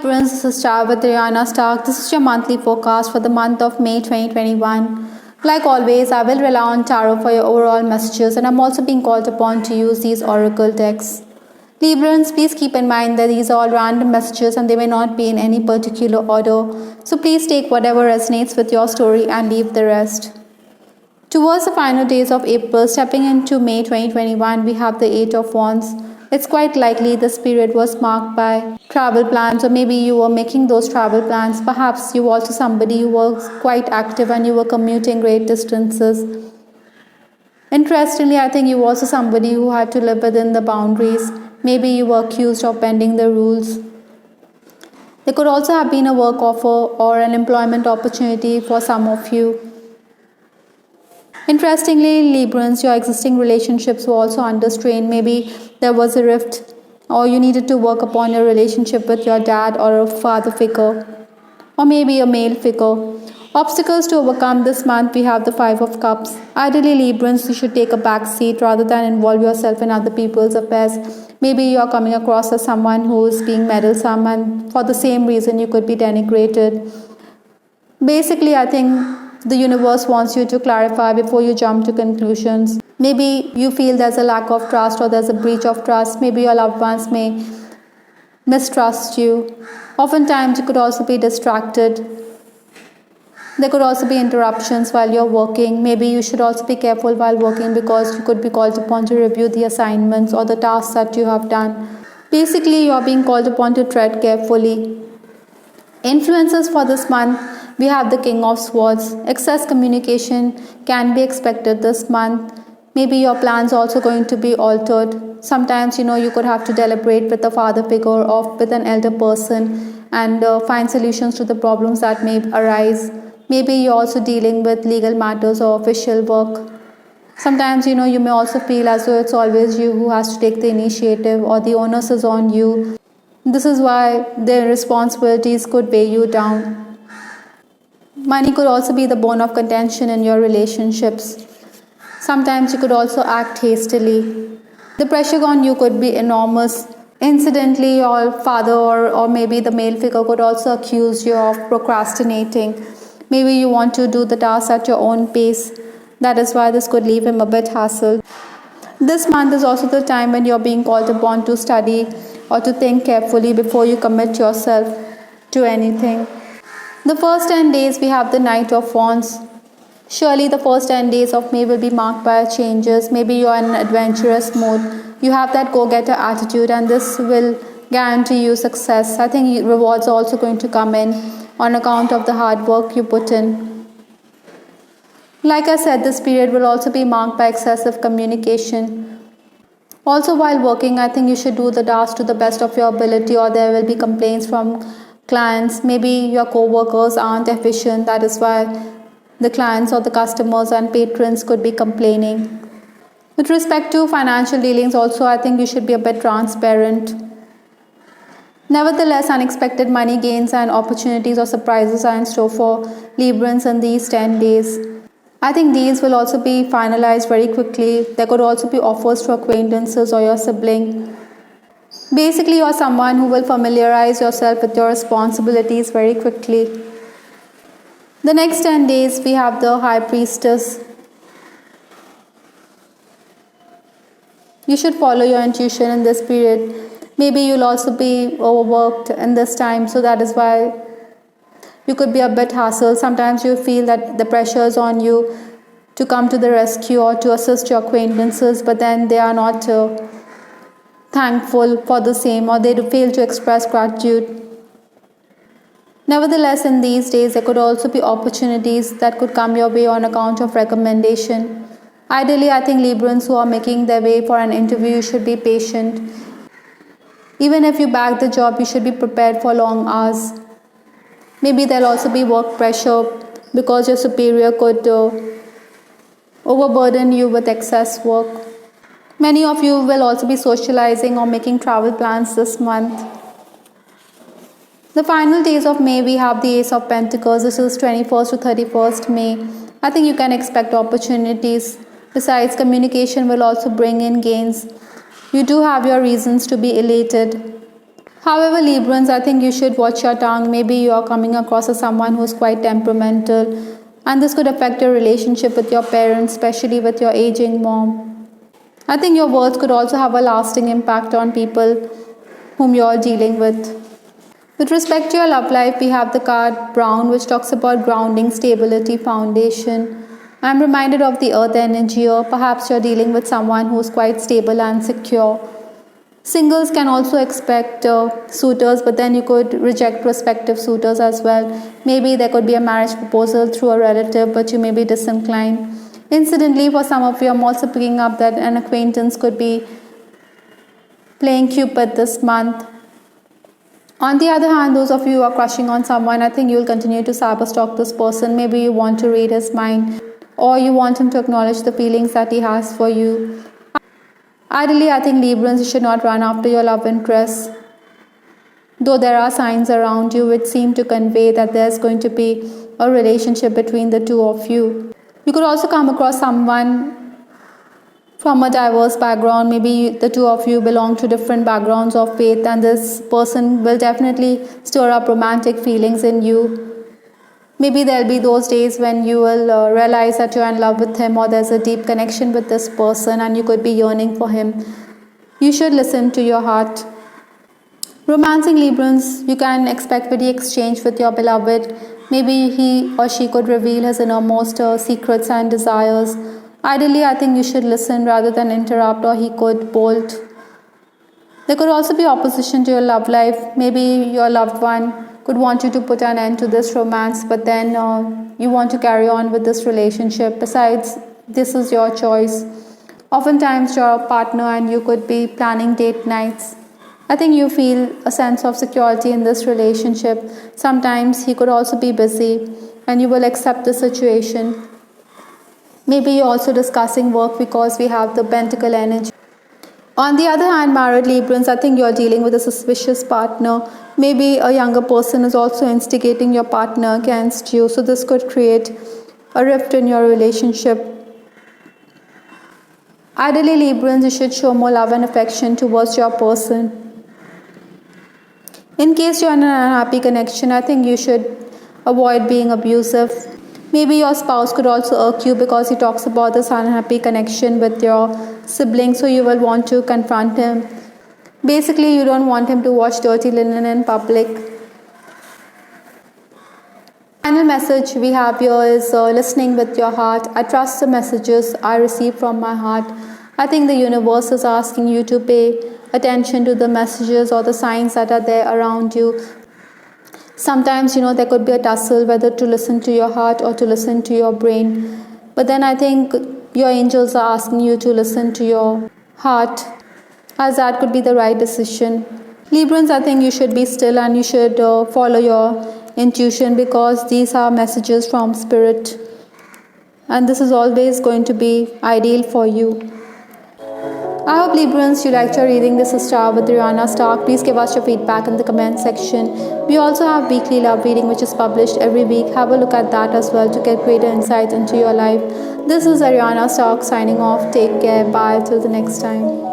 Librans, this is Star with Rihanna Stark. This is your monthly forecast for the month of May 2021. Like always, I will rely on tarot for your overall messages, and I'm also being called upon to use these oracle decks. Librans, please keep in mind that these are all random messages and they may not be in any particular order. So please take whatever resonates with your story and leave the rest. Towards the final days of April, stepping into May 2021, we have the Eight of Wands. It's quite likely this period was marked by travel plans, or maybe you were making those travel plans. Perhaps you were also somebody who was quite active and you were commuting great distances. Interestingly, I think you were also somebody who had to live within the boundaries. Maybe you were accused of bending the rules. There could also have been a work offer or an employment opportunity for some of you. Interestingly, Librans, your existing relationships were also under strain. Maybe there was a rift, or you needed to work upon your relationship with your dad or a father figure, or maybe a male figure. Obstacles to overcome this month, we have the Five of Cups. Ideally, Librans, you should take a back seat rather than involve yourself in other people's affairs. Maybe you are coming across as someone who is being meddlesome, and for the same reason, you could be denigrated. Basically, I think the universe wants you to clarify before you jump to conclusions. Maybe you feel there's a lack of trust or there's a breach of trust. Maybe your loved ones may mistrust you. Oftentimes, you could also be distracted. There could also be interruptions while you're working. Maybe you should also be careful while working because you could be called upon to review the assignments or the tasks that you have done. Basically, you're being called upon to tread carefully. Influences for this month, we have the King of Swords. Excess communication can be expected this month. Maybe your plans are also going to be altered. Sometimes, you could have to deliberate with a father figure or with an elder person and find solutions to the problems that may arise. Maybe you're also dealing with legal matters or official work. Sometimes, you may also feel as though it's always you who has to take the initiative or the onus is on you. This is why their responsibilities could weigh you down. Money could also be the bone of contention in your relationships. Sometimes you could also act hastily. The pressure on you could be enormous. Incidentally, your father or maybe the male figure could also accuse you of procrastinating. Maybe you want to do the task at your own pace. That is why this could leave him a bit hassled. This month is also the time when you're being called upon to study or to think carefully before you commit yourself to anything. The first 10 days, we have the Knight of Wands. Surely the first 10 days of May will be marked by changes. Maybe you're in an adventurous mood. You have that go-getter attitude and this will guarantee you success. I think rewards are also going to come in on account of the hard work you put in. Like I said, this period will also be marked by excessive communication. Also, while working, I think you should do the task to the best of your ability, or there will be complaints from clients. Maybe your co-workers aren't efficient. That is why the clients or the customers and patrons could be complaining. With respect to financial dealings also, I think you should be a bit transparent. Nevertheless, unexpected money gains and opportunities or surprises are in store for Librans in these 10 days. I think these will also be finalized very quickly. There could also be offers to acquaintances or your sibling. Basically, you're someone who will familiarize yourself with your responsibilities very quickly. The next 10 days, we have the High Priestess. You should follow your intuition in this period. Maybe you'll also be overworked in this time, so that is why you could be a bit hassled. Sometimes you feel that the pressure is on you to come to the rescue or to assist your acquaintances, but then they are not thankful for the same, or they fail to express gratitude. Nevertheless, in these days, there could also be opportunities that could come your way on account of recommendation. Ideally, I think Librans who are making their way for an interview, you should be patient. Even if you bag the job, you should be prepared for long hours. Maybe there'll also be work pressure because your superior could overburden you with excess work. Many of you will also be socializing or making travel plans this month. The final days of May, we have the Ace of Pentacles. This is 21st to 31st May. I think you can expect opportunities. Besides, communication will also bring in gains. You do have your reasons to be elated. However, Librans, I think you should watch your tongue. Maybe you are coming across as someone who's quite temperamental, and this could affect your relationship with your parents, especially with your aging mom. I think your words could also have a lasting impact on people whom you're dealing with. With respect to your love life, we have the card Brown, which talks about grounding, stability, foundation. I'm reminded of the earth energy, or perhaps you're dealing with someone who's quite stable and secure. Singles can also expect suitors, but then you could reject prospective suitors as well. Maybe there could be a marriage proposal through a relative, but you may be disinclined. Incidentally, for some of you, I'm also picking up that an acquaintance could be playing Cupid this month. On the other hand, those of you who are crushing on someone, I think you'll continue to cyberstalk this person. Maybe you want to read his mind, or you want him to acknowledge the feelings that he has for you. Ideally, I think Librans, you should not run after your love interest, though there are signs around you which seem to convey that there's going to be a relationship between the two of you. You could also come across someone from a diverse background. Maybe the two of you belong to different backgrounds of faith, and this person will definitely stir up romantic feelings in you. Maybe there'll be those days when you will realize that you're in love with him, or there's a deep connection with this person and you could be yearning for him. You should listen to your heart. Romancing Librans, you can expect witty exchange with your beloved. Maybe he or she could reveal his innermost secrets and desires. Ideally, I think you should listen rather than interrupt, or he could bolt. There could also be opposition to your love life. Maybe your loved one could want you to put an end to this romance, but then you want to carry on with this relationship. Besides, this is your choice. Oftentimes, you're a partner and you could be planning date nights. I think you feel a sense of security in this relationship. Sometimes he could also be busy and you will accept the situation. Maybe you're also discussing work because we have the pentacle energy. On the other hand, married Librans, I think you're dealing with a suspicious partner. Maybe a younger person is also instigating your partner against you. So this could create a rift in your relationship. Ideally, Librans, you should show more love and affection towards your person. In case you're in an unhappy connection, I think you should avoid being abusive. Maybe your spouse could also irk you because he talks about this unhappy connection with your sibling, so you will want to confront him. Basically, you don't want him to wash dirty linen in public. Final message we have here is listening with your heart. I trust the messages I receive from my heart. I think the universe is asking you to pay attention to the messages or the signs that are there around you. Sometimes, there could be a tussle whether to listen to your heart or to listen to your brain. But then I think your angels are asking you to listen to your heart, as that could be the right decision. Librans, I think you should be still and you should follow your intuition, because these are messages from spirit. And this is always going to be ideal for you. I hope Librans, you liked your reading. This is Star with Rihanna Stark. Please give us your feedback in the comment section. We also have weekly love reading which is published every week. Have a look at that as well to get greater insight into your life. This is Ariana Stark signing off. Take care. Bye. Till the next time.